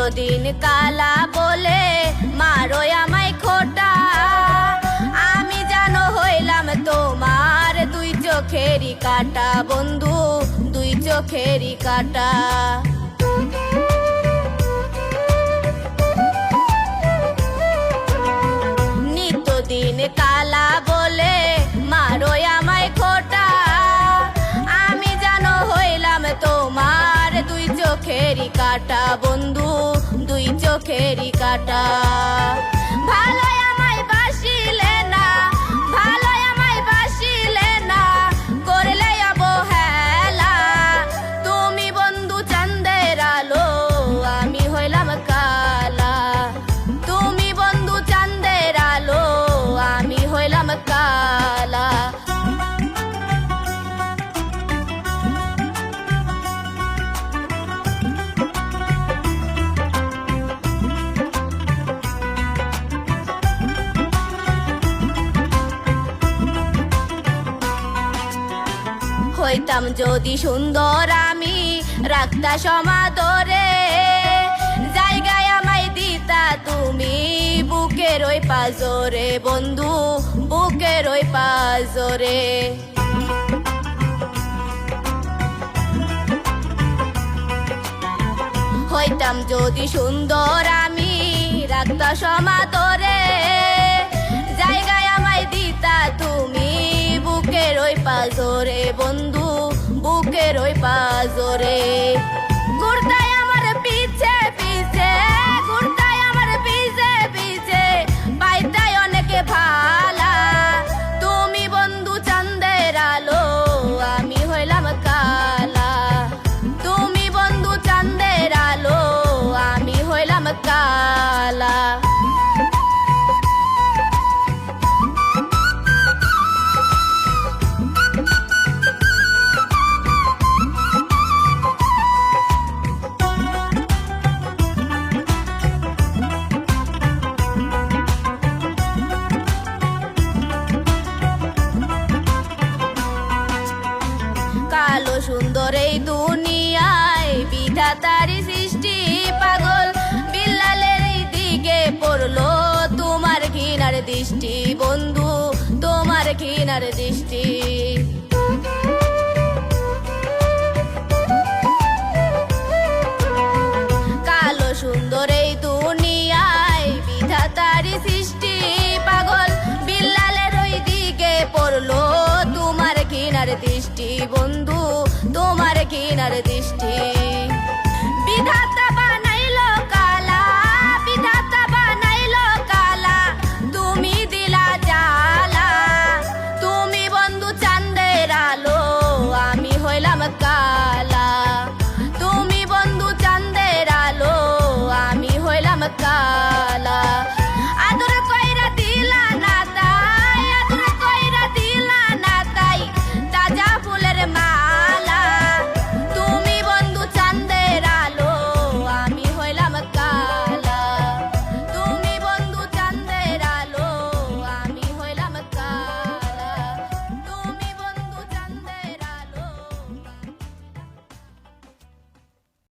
নিত্যদিন কালা বলে মারো আমায় খোটা, আমি জানো হইলাম তোমার দুই চোখেরই কাটা বন্ধু, দুই চোখেরই কাটা। নিত্যদিন কালা বলে মারো আমায় খোটা, আমি জানো হইলাম তোমার দুই চোখেরই কাটা বন্ধু, দুই চোখেরই কাটা। ভালো আমায় বাসিলে না, ভালো আমায় বাসিলে না, করলে অবহেলা। তুমি বন্ধু চাঁদের আলো, আমি হইলাম কালা। তুমি বন্ধু চাঁদের আলো, আমি হইলাম কালা। হইতাম যদি সুন্দর আমি রাখতা সমাদরে, জায়গায় আমায় দিতা তুমি বুকের ওই পাজরে বন্ধু, বুকের ওই পাজরে। হইতাম যদি সুন্দর আমি রাখতা সমাদরে, জায়গায় আমায় দিতা তুমি বুকের ওই পাজরে বন্ধু, বুকের ওই পাজরে। ঘুরতাই আমার পিছে পিছে, ঘুরতাই আমার পিছে পিছে, পাইতাই অনেকে ভালা। তুমি বন্ধু চাঁদের আলো, আমি হইলাম কালা। তুমি বন্ধু চাঁদের আলো, আমি হইলাম কালা। কালো সুন্দর এই দুনিয়ায় বিধাতারি সৃষ্টি, পাগল বিল্লালের দিকে পড়লো তোমার ঘৃণার দৃষ্টি বন্ধু, তোমার ঘৃণার দৃষ্টি। কালো সুন্দর এই দুনিয়ায় বিধাতারি সৃষ্টি, পাগল বিল্লালের ওই দিকে পড়লো তোমার ঘৃণার দৃষ্টি বন্ধু, তোমার ঘৃণার দৃষ্টি।